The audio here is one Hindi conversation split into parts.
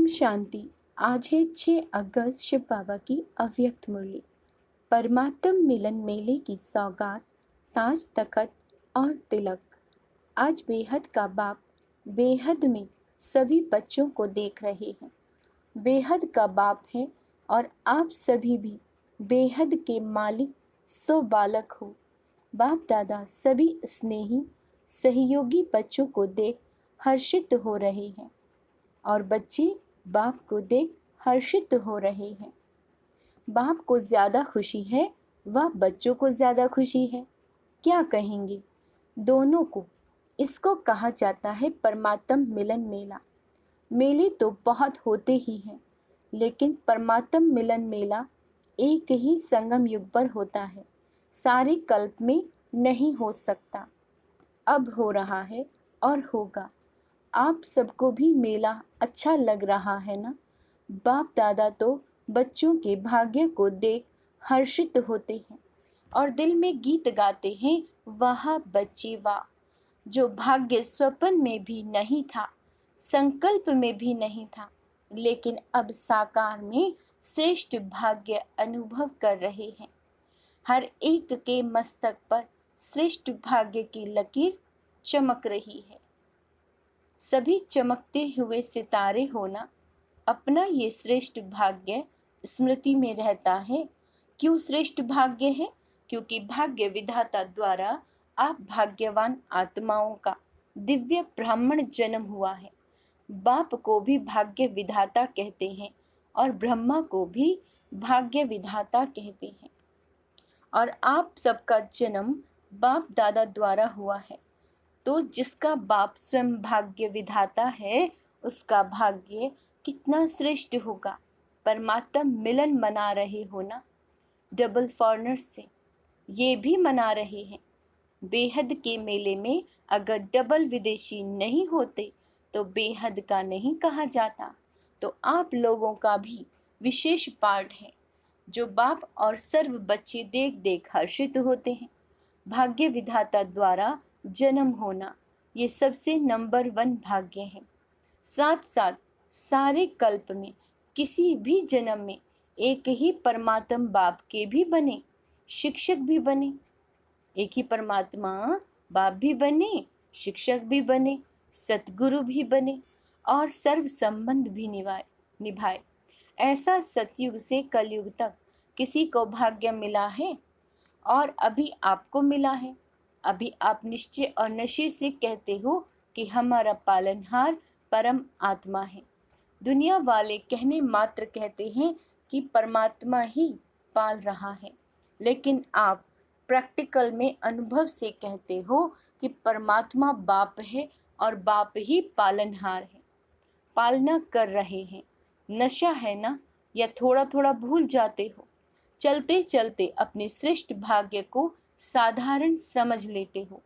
ओम शांति। आज है 6 अगस्त शिव बाबा की अव्यक्त मुरली। परमात्म मिलन मेले की सौगात, ताज तखत और तिलक। आज बेहद का बाप बेहद में सभी बच्चों को देख रहे हैं। बेहद का बाप है और आप सभी भी बेहद के मालिक सो बालक हो। बाप दादा सभी स्नेही सहयोगी बच्चों को देख हर्षित हो रहे हैं और बच्चे बाप को देख हर्षित हो रहे हैं। बाप को ज़्यादा खुशी है व बच्चों को ज़्यादा खुशी है। क्या कहेंगे? दोनों को। इसको कहा जाता है परमात्म मिलन मेला। मेले तो बहुत होते ही हैं, लेकिन परमात्म मिलन मेला एक ही संगम युग पर होता है। सारे कल्प में नहीं हो सकता। अब हो रहा है और होगा। आप सबको भी मेला अच्छा लग रहा है ना? बाप दादा तो बच्चों के भाग्य को देख हर्षित होते हैं और दिल में गीत गाते हैं, वाह बच्चे वाह। जो भाग्य स्वप्न में भी नहीं था, संकल्प में भी नहीं था, लेकिन अब साकार में श्रेष्ठ भाग्य अनुभव कर रहे हैं। हर एक के मस्तक पर श्रेष्ठ भाग्य की लकीर चमक रही है। सभी चमकते हुए सितारे होना, अपना ये श्रेष्ठ भाग्य स्मृति में रहता है। क्यों श्रेष्ठ भाग्य है? क्योंकि भाग्य विधाता द्वारा आप भाग्यवान आत्माओं का दिव्य ब्राह्मण जन्म हुआ है। बाप को भी भाग्य विधाता कहते हैं और ब्रह्मा को भी भाग्य विधाता कहते हैं। और आप सबका जन्म बाप दादा द्वारा हुआ है। तो जिसका बाप स्वयं भाग्य विधाता है, उसका भाग्य कितना श्रेष्ठ होगा। परमात्म मिलन मना रहे हो ना डबल फॉरनर्स से, ये भी मना रहे हैं। बेहद के मेले में अगर डबल विदेशी नहीं होते तो बेहद का नहीं कहा जाता। तो आप लोगों का भी विशेष पार्ट है, जो बाप और सर्व बच्चे देख देख हर्षित होते हैं। भाग्य विधाता द्वारा जन्म होना ये सबसे नंबर 1 भाग्य है। साथ साथ सारे कल्प में किसी भी जन्म में एक ही परमात्मा बाप के भी बने, शिक्षक भी बने। एक ही परमात्मा बाप भी बने, शिक्षक भी बने, सतगुरु भी बने और सर्व संबंध भी निभाए। ऐसा सतयुग से कलयुग तक किसी को भाग्य मिला है और अभी आपको मिला है। अभी आप निश्चय और नशे से कहते हो कि हमारा पालनहार परम आत्मा है। दुनिया वाले कहने मात्र कहते हैं कि परमात्मा ही पाल रहा है, लेकिन आप प्रैक्टिकल में अनुभव से कहते हो कि परमात्मा बाप है और बाप ही पालनहार है, पालना कर रहे हैं। नशा है ना, या थोड़ा थोड़ा भूल जाते हो? चलते चलते अपने श्रेष्ठ भाग्य को साधारण समझ लेते हो।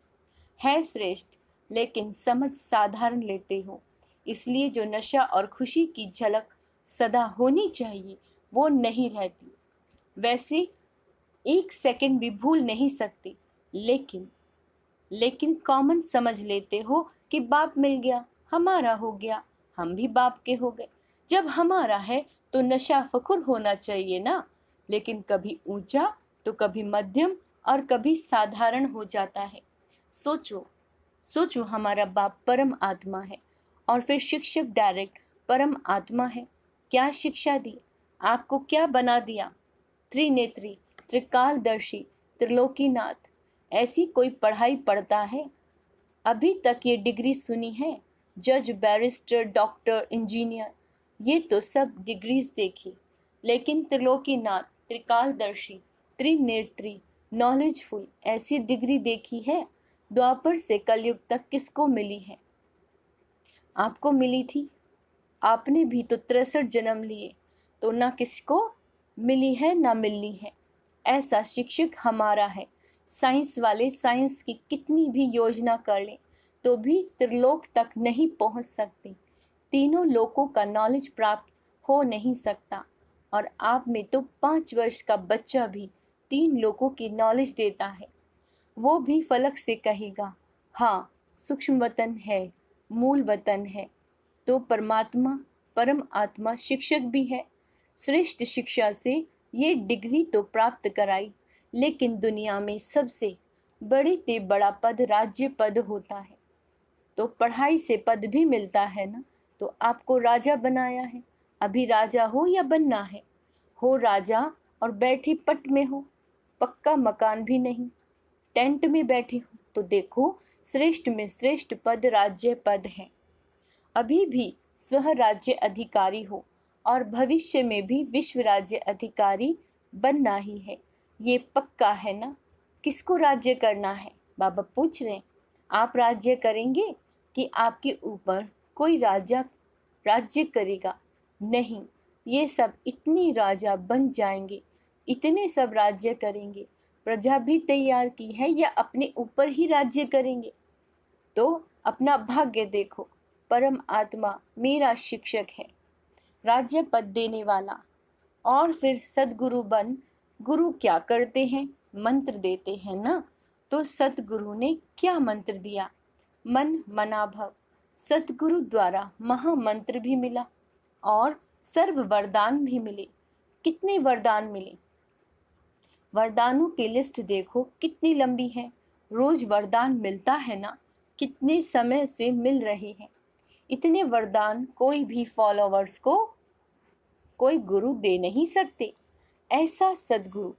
है श्रेष्ठ, लेकिन समझ साधारण लेते हो। इसलिए जो नशा और खुशी की झलक सदा होनी चाहिए वो नहीं रहती। वैसे 1 सेकंड भी भूल नहीं सकते, लेकिन कॉमन समझ लेते हो कि बाप मिल गया, हमारा हो गया, हम भी बाप के हो गए। जब हमारा है तो नशा फखुर होना चाहिए ना, लेकिन कभी ऊंचा तो कभी मध्यम और कभी साधारण हो जाता है। सोचो हमारा बाप परम आत्मा है और फिर शिक्षक डायरेक्ट परम आत्मा है। क्या शिक्षा दी आपको? क्या बना दिया? त्रिनेत्री, त्रिकालदर्शी, त्रिलोकीनाथ। ऐसी कोई पढ़ाई पढ़ता है? अभी तक ये डिग्री सुनी है? जज, बैरिस्टर, डॉक्टर, इंजीनियर, ये तो सब डिग्रीज देखी, लेकिन त्रिलोकीनाथ, त्रिकालदर्शी, त्रिनेत्री, नॉलेजफुल, ऐसी डिग्री देखी है? द्वापर से कलयुग तक किसको मिली है? आपको मिली थी। आपने भी तो 63 जन्म लिए, तो ना किसको मिली है ना मिलनी है। ऐसा शिक्षक हमारा है। साइंस वाले साइंस की कितनी भी योजना कर लें तो भी त्रिलोक तक नहीं पहुंच सकते। तीनों लोकों का नॉलेज प्राप्त हो नहीं सकता। और आप में तो 5 वर्ष का बच्चा भी 3 लोकों की नॉलेज देता है। वो भी फलक से कहेगा, हाँ सूक्ष्म वतन है, मूल वतन है। तो परमात्मा परम आत्मा शिक्षक भी है। श्रेष्ठ शिक्षा से ये डिग्री तो प्राप्त कराई, लेकिन दुनिया में सबसे बड़े से बड़ा पद राज्य पद होता है। तो पढ़ाई से पद भी मिलता है ना, तो आपको राजा बनाया है। अभी राजा हो या बनना है? हो राजा और बैठी पट में हो, पक्का मकान भी नहीं, टेंट में बैठी हो, तो देखो श्रेष्ठ में श्रेष्ठ पद राज्य पद है। अभी भी स्व राज्य अधिकारी हो और भविष्य में भी विश्व राज्य अधिकारी बनना ही है, ये पक्का है ना। किसको राज्य करना है? बाबा पूछ रहे हैं, आप राज्य करेंगे कि आपके ऊपर कोई राजा राज्य करेगा? नहीं, ये सब इतने राजा बन जाएंगे, इतने सब राज्य करेंगे। प्रजा भी तैयार की है या अपने ऊपर ही राज्य करेंगे? तो अपना भाग्य देखो, परम आत्मा मेरा शिक्षक है, राज्य पद देने वाला। और फिर सदगुरु बन, गुरु क्या करते हैं? मंत्र देते हैं ना। तो सतगुरु ने क्या मंत्र दिया? मन मना भव। सतगुरु द्वारा महामंत्र भी मिला और सर्व वरदान भी मिले। कितने वरदान मिले? वरदानों की लिस्ट देखो कितनी लंबी है। रोज वरदान मिलता है ना, कितने समय से मिल रहे हैं। इतने वरदान कोई भी फॉलोवर्स को कोई गुरु दे नहीं सकते। ऐसा सदगुरु,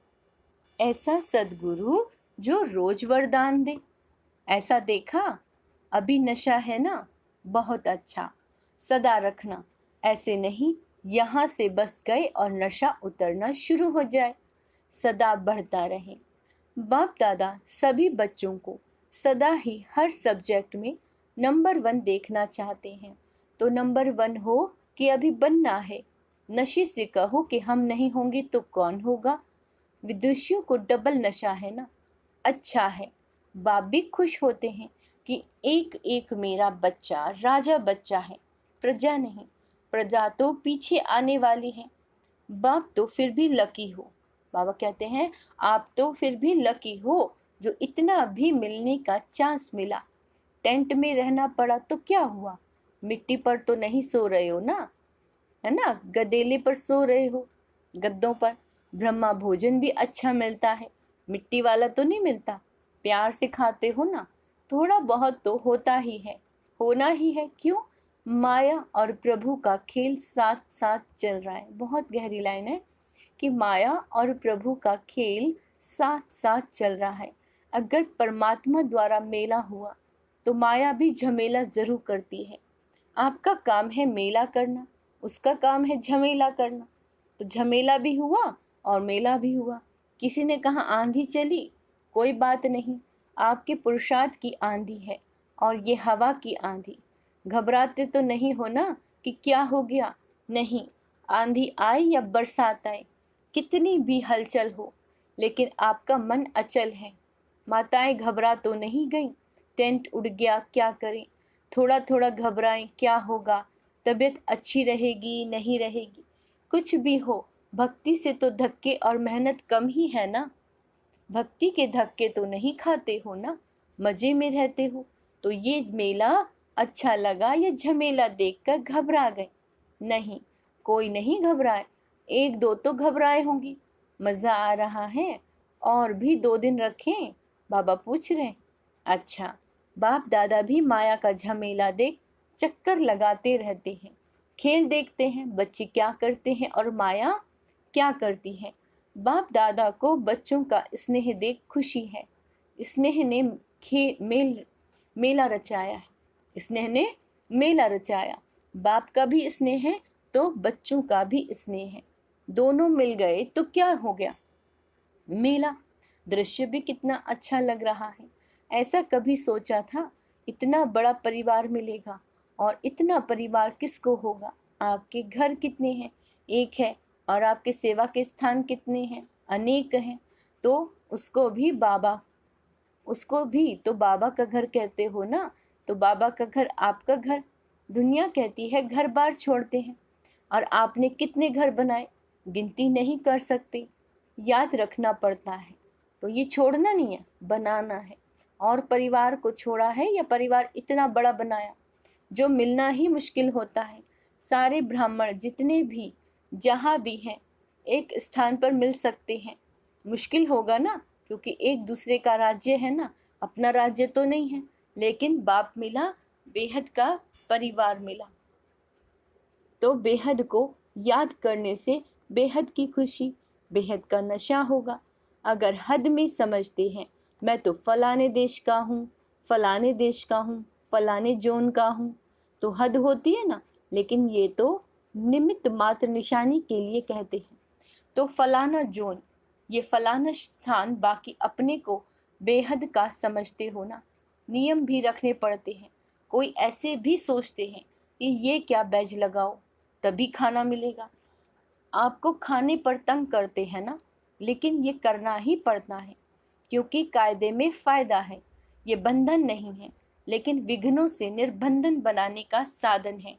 ऐसा सदगुरु जो रोज वरदान दे, ऐसा देखा? अभी नशा है ना, बहुत अच्छा, सदा रखना। ऐसे नहीं यहाँ से बस गए और नशा उतरना शुरू हो जाए, सदा बढ़ता रहे। बाप दादा सभी बच्चों को सदा ही हर सब्जेक्ट में नंबर 1 देखना चाहते हैं। तो नंबर 1 हो कि अभी बनना है। नशे से कहो कि हम नहीं होंगे तो कौन होगा? विदेशियों को डबल नशा है ना। अच्छा है, बाप भी खुश होते हैं कि एक एक मेरा बच्चा राजा बच्चा है, प्रजा नहीं। प्रजा तो पीछे आने वाली है। बाप तो फिर भी लकी हो। बाबा कहते हैं आप तो फिर भी लकी हो जो इतना भी मिलने का चांस मिला। टेंट में रहना पड़ा तो क्या हुआ? मिट्टी पर तो नहीं सो रहे हो ना, है ना, गदेले पर सो रहे हो, गद्दों पर। ब्रह्मा भोजन भी अच्छा मिलता है, मिट्टी वाला तो नहीं मिलता। प्यार से खाते हो ना, थोड़ा बहुत तो होता ही है, होना ही है। क्यों? माया और प्रभु का खेल साथ साथ चल रहा है। बहुत गहरी लाइन है कि माया और प्रभु का खेल साथ साथ चल रहा है। अगर परमात्मा द्वारा मेला हुआ तो माया भी झमेला जरूर करती है। आपका काम है मेला करना, उसका काम है झमेला करना। तो झमेला भी हुआ और मेला भी हुआ। किसी ने कहा आंधी चली, कोई बात नहीं, आपके पुरुषार्थ की आंधी है और ये हवा की आंधी। घबराते तो नहीं हो ना कि क्या हो गया? नहीं, आंधी आए या बरसात आए, कितनी भी हलचल हो, लेकिन आपका मन अचल है। माताएं घबरा तो नहीं गई, टेंट उड़ गया क्या करें? थोड़ा थोड़ा घबराएं, क्या होगा? तबीयत अच्छी रहेगी नहीं रहेगी? कुछ भी हो, भक्ति से तो धक्के और मेहनत कम ही है ना। भक्ति के धक्के तो नहीं खाते हो ना, मजे में रहते हो। तो ये मेला अच्छा लगा या झमेला देखकर घबरा गए? नहीं, कोई नहीं घबराए। एक दो तो घबराए होंगी। मजा आ रहा है, और भी 2 दिन रखें? बाबा पूछ रहे। अच्छा, बाप दादा भी माया का झमेला देख चक्कर लगाते रहते हैं। खेल देखते हैं बच्चे क्या करते हैं और माया क्या करती है। बाप दादा को बच्चों का स्नेह देख खुशी है। स्नेह ने मेला रचाया है। स्नेह ने मेला रचाया। बाप का भी स्नेह है तो बच्चों का भी स्नेह है। दोनों मिल गए तो क्या हो गया? मेला। दृश्य भी कितना अच्छा लग रहा है। ऐसा कभी सोचा था इतना बड़ा परिवार मिलेगा? और इतना परिवार किसको होगा? आपके घर कितने हैं? एक है। और आपके सेवा के स्थान कितने हैं? अनेक हैं। तो उसको भी बाबा, उसको भी तो बाबा का घर कहते हो ना। तो बाबा का घर आपका घर। दुनिया कहती है घर बार छोड़ते हैं, और आपने कितने घर बनाए, गिनती नहीं कर सकते। याद रखना पड़ता है। तो ये छोड़ना नहीं है, बनाना है। और परिवार को छोड़ा है या परिवार इतना बड़ा बनाया जो मिलना ही मुश्किल होता है। सारे ब्राह्मण जितने भी जहाँ भी हैं एक स्थान पर मिल सकते हैं। मुश्किल होगा ना, क्योंकि एक दूसरे का राज्य है ना, अपना राज्य तो नहीं है। लेकिन बाप मिला, बेहद का परिवार मिला। तो बेहद को याद करने से बेहद की खुशी, बेहद का नशा होगा। अगर हद में समझते हैं मैं तो फलाने देश का हूँ, फलाने देश का हूँ, फलाने जोन का हूँ, तो हद होती है ना। लेकिन ये तो निमित्त मात्र निशानी के लिए कहते हैं। तो फलाना जोन, ये फलाना स्थान, बाकी अपने को बेहद का समझते हो ना। नियम भी रखने पड़ते हैं। कोई ऐसे भी सोचते हैं कि ये क्या बैज लगाओ तभी खाना मिलेगा। आपको खाने पर तंग करते हैं ना, लेकिन ये करना ही पड़ता है, क्योंकि कायदे में फायदा है। ये बंधन नहीं है, लेकिन विघ्नों से निर्बंधन बनाने का साधन है।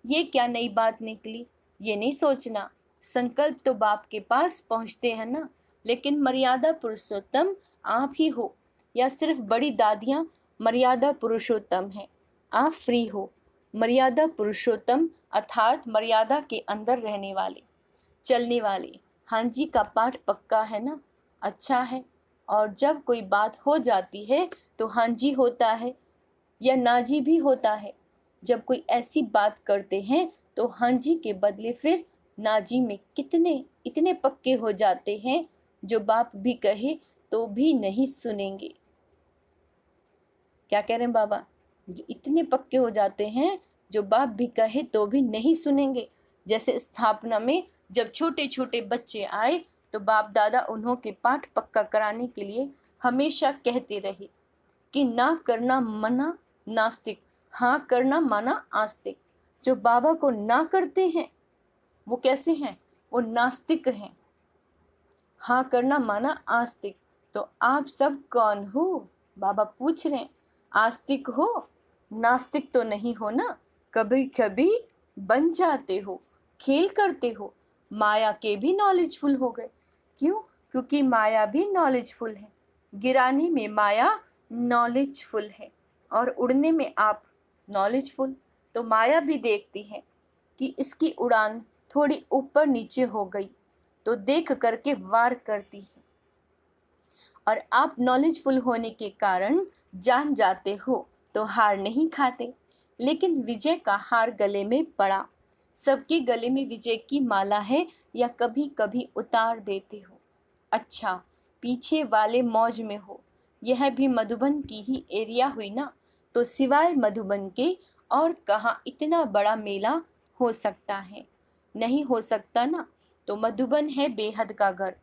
ये क्या नई बात निकली, ये नहीं सोचना। संकल्प तो बाप के पास पहुंचते हैं ना, लेकिन मर्यादा पुरुषोत्तम आप ही हो, या सिर्फ बड़ी दादियां मर्यादा पुरुषोत्तम है। आप फ्री हो, मर्यादा पुरुषोत्तम अर्थात मर्यादा के अंदर रहने वाले, चलने वाले। हाँ जी का पाठ पक्का है ना, अच्छा है। और जब कोई बात हो जाती है तो हाँ जी होता है या ना जी भी होता है। जब कोई ऐसी बात करते हैं तो हाँ जी के बदले फिर ना जी में कितने इतने पक्के हो जाते हैं, जो बाप भी कहे तो भी नहीं सुनेंगे। क्या कह रहे हैं बाबा? जो इतने पक्के हो जाते हैं, जो बाप भी कहे तो भी नहीं सुनेंगे। जैसे स्थापना में जब छोटे छोटे बच्चे आए तो बाप दादा उन्हों के पाठ पक्का कराने के लिए हमेशा कहते रहे कि ना करना मना नास्तिक, हाँ करना माना आस्तिक। जो बाबा को ना करते हैं वो कैसे हैं? वो नास्तिक हैं। हाँ करना माना आस्तिक। तो आप सब कौन हो? बाबा पूछ रहे हैं। आस्तिक हो, नास्तिक तो नहीं हो ना। कभी कभी बन जाते हो, खेल करते हो, माया के भी नॉलेजफुल हो गए। क्यों? क्योंकि माया भी नॉलेजफुल है। गिराने में माया नॉलेजफुल है और उड़ने में आप नॉलेजफुल। तो माया भी देखती है कि इसकी उड़ान थोड़ी ऊपर नीचे हो गई, तो देख करके वार करती है। और आप नॉलेजफुल होने के कारण जान जाते हो तो हार नहीं खाते। लेकिन विजय का हार गले में पड़ा। सबके गले में विजय की माला है, या कभी कभी उतार देते हो। अच्छा, पीछे वाले मौज में हो। यह भी मधुबन की ही एरिया हुई ना, तो सिवाय मधुबन के और कहाँ इतना बड़ा मेला हो सकता है? नहीं हो सकता ना। तो मधुबन है बेहद का घर,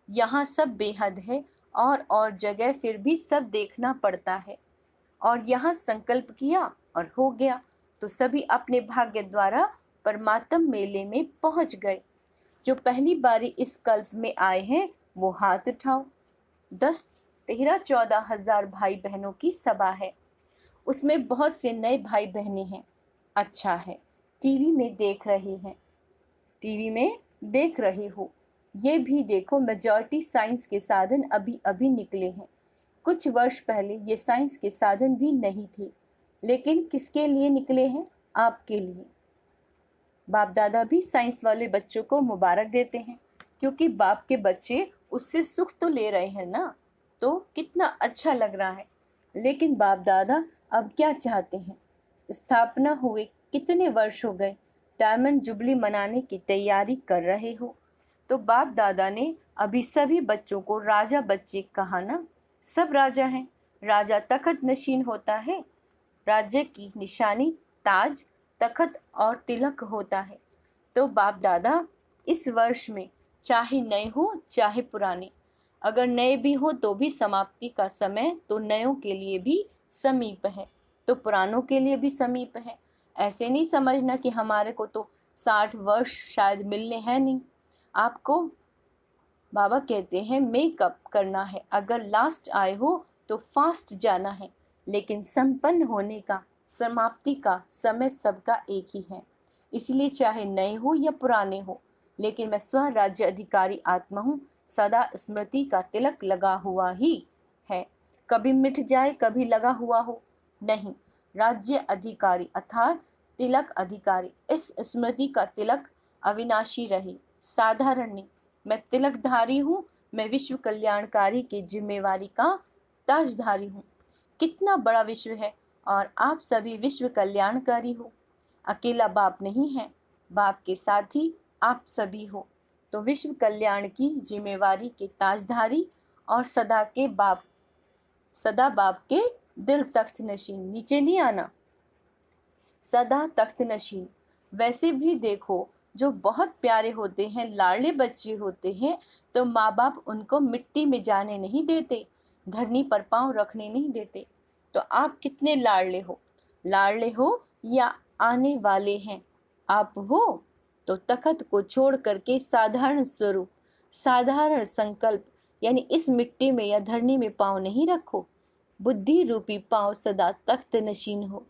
यहाँ सब बेहद है। और जगह फिर भी सब देखना पड़ता है। और यहाँ संकल्प किया और हो गया, तो सभी अपने भाग्य द्वारा परमात्म मेले में पहुंच गए। जो पहली बारी इस कल्प में आए हैं वो हाथ उठाओ। 10, 13, 14 हजार भाई बहनों की सभा है। उसमें बहुत से नए भाई बहनें हैं। अच्छा है, टीवी में देख रहे हैं, टीवी में देख रहे हो। ये भी देखो, मेजॉरिटी साइंस के साधन अभी अभी निकले हैं। कुछ वर्ष पहले ये साइंस के साधन भी नहीं थे, लेकिन किसके लिए निकले हैं? आपके लिए। बाप दादा भी साइंस वाले बच्चों को मुबारक देते हैं, क्योंकि बाप के बच्चे उससे सुख तो ले रहे हैं ना। तो कितना अच्छा लग रहा है। लेकिन बाप दादा अब क्या चाहते हैं? स्थापना हुए कितने वर्ष हो गए, डायमंड जुबली मनाने की तैयारी कर रहे हो। तो बाप दादा ने अभी सभी बच्चों को राजा बच्चे कहा ना। सब राजा हैं। राजा तखत नशीन होता है। राज्य की निशानी ताज, तखत और तिलक होता है। तो बाप दादा इस वर्ष में चाहे नए हो चाहे पुराने, अगर नए भी हो तो भी समाप्ति का समय तो नयों के लिए भी समीप है, तो पुरानों के लिए भी समीप है। ऐसे नहीं समझना कि हमारे को तो 60 वर्ष शायद मिलने हैं, नहीं। आपको बाबा कहते हैं मेकअप करना है। अगर लास्ट आए हो तो फास्ट जाना है, लेकिन संपन्न होने का, समाप्ति का समय सबका एक ही है। इसलिए चाहे नए हो या पुराने हो, लेकिन मैं स्व राज्य अधिकारी आत्मा हूँ। सदा स्मृति का तिलक लगा हुआ ही है। कभी मिट जाए, कभी लगा हुआ हो नहीं। राज्य अधिकारी अर्थात तिलक अधिकारी, इस स्मृति का तिलक अविनाशी रहे, साधारण नहीं। मैं तिलकधारी हूँ, मैं विश्व कल्याणकारी की जिम्मेवारी का ताजधारी हूँ। कितना बड़ा विश्व है और आप सभी विश्व कल्याणकारी हो। अकेला बाप नहीं है, बाप के साथ ही आप सभी हो। तो विश्व कल्याण की जिम्मेवारी के ताजधारी और सदा बाप के दिल तख्त नशीन, नीचे नहीं आना, सदा तख्त नशीन। वैसे भी देखो, जो बहुत प्यारे होते हैं, लाडले बच्चे होते हैं, तो माँ बाप उनको मिट्टी में जाने नहीं देते, धरनी पर पांव रखने नहीं देते। तो आप कितने लाडले हो या आने वाले हैं? आप हो तो तखत को छोड़ करके साधारण स्वरूप, साधारण संकल्प, यानी इस मिट्टी में या धरनी में पांव नहीं रखो। बुद्धि रूपी पांव सदा तख्त नशीन हो।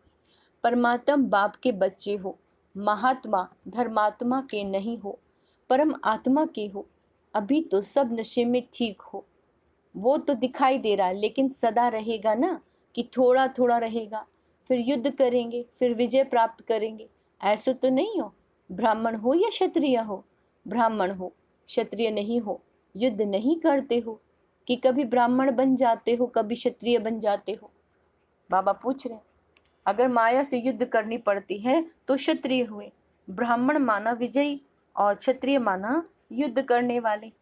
परमात्म बाप के बच्चे हो, महात्मा धर्मात्मा के नहीं हो, परम आत्मा के हो। अभी तो सब नशे में ठीक हो, वो तो दिखाई दे रहा है, लेकिन सदा रहेगा ना कि थोड़ा थोड़ा रहेगा, फिर युद्ध करेंगे, फिर विजय प्राप्त करेंगे। ऐसे तो नहीं हो। ब्राह्मण हो या क्षत्रिय हो, ब्राह्मण हो क्षत्रिय नहीं हो, युद्ध नहीं करते हो कि कभी ब्राह्मण बन जाते हो, कभी क्षत्रिय बन जाते हो। बाबा पूछ रहे हैं, अगर माया से युद्ध करनी पड़ती है तो क्षत्रिय हुए, ब्राह्मण माना विजयी और क्षत्रिय माना युद्ध करने वाले।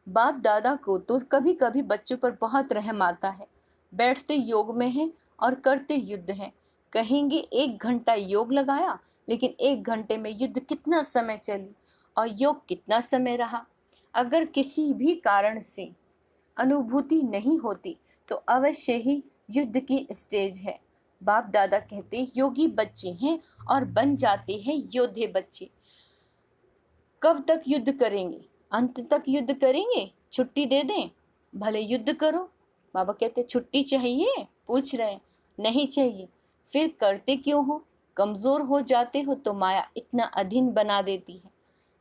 बाप दादा को तो कभी कभी बच्चों पर बहुत रहम आता है। बैठते योग में हैं और करते युद्ध हैं। कहेंगे 1 घंटा योग लगाया, लेकिन 1 घंटे में युद्ध कितना समय चली और योग कितना समय रहा। अगर किसी भी कारण से अनुभूति नहीं होती तो अवश्य ही युद्ध की स्टेज है। बाप दादा कहते योगी बच्चे हैं और बन जाते हैं योद्धे बच्चे। कब तक युद्ध करेंगे? अंत तक युद्ध करेंगे? छुट्टी दे दें, भले युद्ध करो। बाबा कहते छुट्टी चाहिए? पूछ रहे हैं, नहीं चाहिए। फिर करते क्यों हो? कमजोर हो जाते हो तो माया इतना अधीन बना देती है,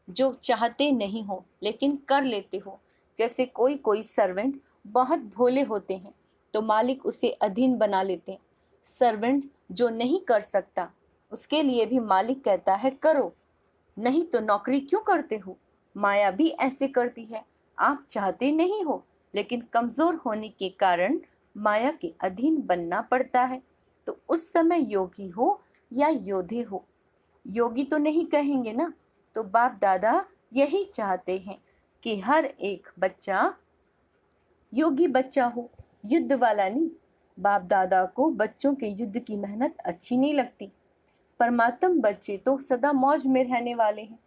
जो चाहते नहीं हो लेकिन कर लेते हो। जैसे कोई सर्वेंट बहुत भोले होते हैं तो मालिक उसे अधीन बना लेते हैं। सर्वेंट जो नहीं कर सकता उसके लिए भी मालिक कहता है करो, नहीं तो नौकरी क्यों करते हो। माया भी ऐसे करती है, आप चाहते नहीं हो लेकिन कमजोर होने के कारण माया के अधीन बनना पड़ता है। तो उस समय योगी हो या योद्धे हो, योगी तो नहीं कहेंगे ना। तो बाप दादा यही चाहते हैं कि हर एक बच्चा योगी बच्चा हो, युद्ध वाला नहीं। बाप दादा को बच्चों के युद्ध की मेहनत अच्छी नहीं लगती। परमात्म बच्चे तो सदा मौज में रहने वाले हैं,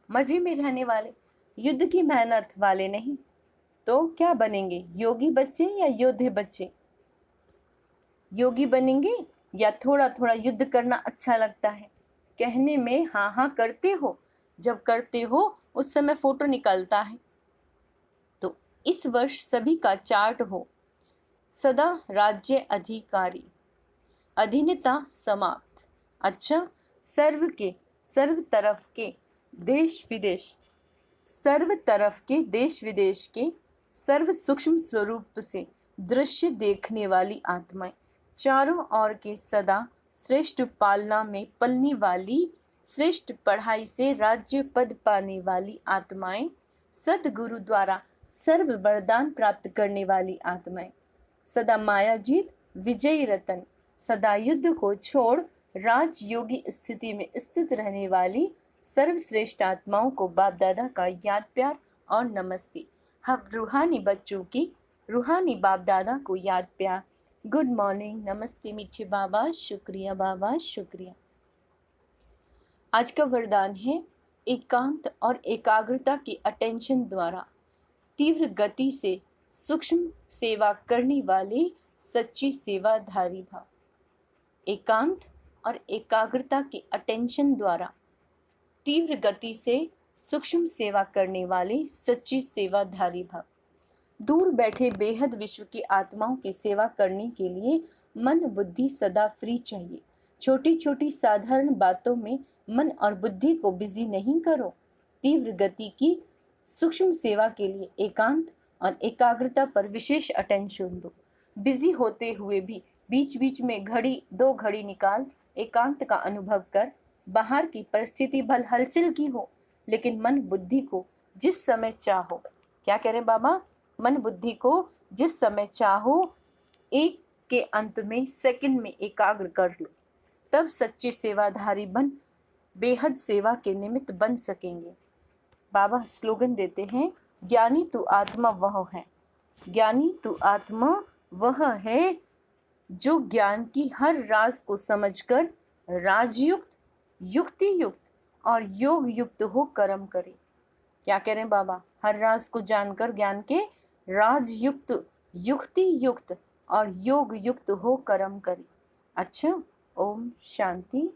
मजे में रहने वाले, युद्ध की मेहनत वाले नहीं। तो क्या बनेंगे, योगी बच्चे या योद्धे बच्चे? योगी बनेंगे या थोड़ा थोड़ा युद्ध करना अच्छा लगता है? कहने में हाँ हाँ करते हो, जब करते हो उस समय फोटो निकलता है। तो इस वर्ष सभी का चार्ट हो, सदा राज्य अधिकारी, अधीनता समाप्त। अच्छा, सर्व तरफ के देश विदेश, सर्व तरफ के देश विदेश के सर्व सूक्ष्म स्वरूप से दृश्य देखने वाली आत्माएं, चारों ओर के सदा श्रेष्ठ पालना में पलने वाली, श्रेष्ठ पढ़ाई से राज्य पद पाने वाली आत्माएं, सदगुरु द्वारा सर्व वरदान प्राप्त करने वाली आत्माएं, सदा माया जीत विजयी रतन, सदा युद्ध को छोड़ राजयोगी स्थिति में स्थित रहने वाली सर्वश्रेष्ठ आत्माओं को बाप दादा का याद प्यार और नमस्ते। हम रूहानी बच्चों की रूहानी बाप दादा को याद प्यार। गुड मॉर्निंग, नमस्ते मीठे बाबा, शुक्रिया बाबा, शुक्रिया। आज का वरदान है एकांत और एकाग्रता की अटेंशन द्वारा तीव्र गति से सूक्ष्म सेवा करने वाले सच्ची सेवाधारी भाव। एकांत और एकाग्रता की अटेंशन द्वारा तीव्र गति से सूक्ष्म सेवा करने वाले सच्ची सेवाधारी भाव। दूर बैठे बेहद विश्व की आत्माओं की सेवा करने के लिए मन बुद्धि सदा फ्री चाहिए। छोटी छोटी साधारण बातों में मन और बुद्धि को बिजी नहीं करो। तीव्र गति की सूक्ष्म सेवा के लिए एकांत और एकाग्रता पर विशेष अटेंशन दो। बिजी होते हुए भी बीच बीच में घड़ी 2 घड़ी निकाल एकांत का अनुभव कर। बाहर की परिस्थिति भल हलचल की हो, लेकिन मन बुद्धि को जिस समय चाहो, क्या कह रहे बाबा, मन बुद्धि को जिस समय चाहो एक के अंत में सेकंड में एकाग्र कर लो, तब सच्चे सेवाधारी बन बेहद सेवा के निमित्त बन सकेंगे। बाबा स्लोगन देते हैं, ज्ञानी तू आत्मा वह है, ज्ञानी तू आत्मा वह है जो ज्ञान की हर राज को समझकर राजयुक्त, युक्ति युक्त और योग युक्त हो कर्म करे। क्या कह रहे हैं बाबा, हर राज को जानकर ज्ञान के राजयुक्त, युक्ति युक्त और योग युक्त हो कर्म करे। अच्छा, ओम शांति।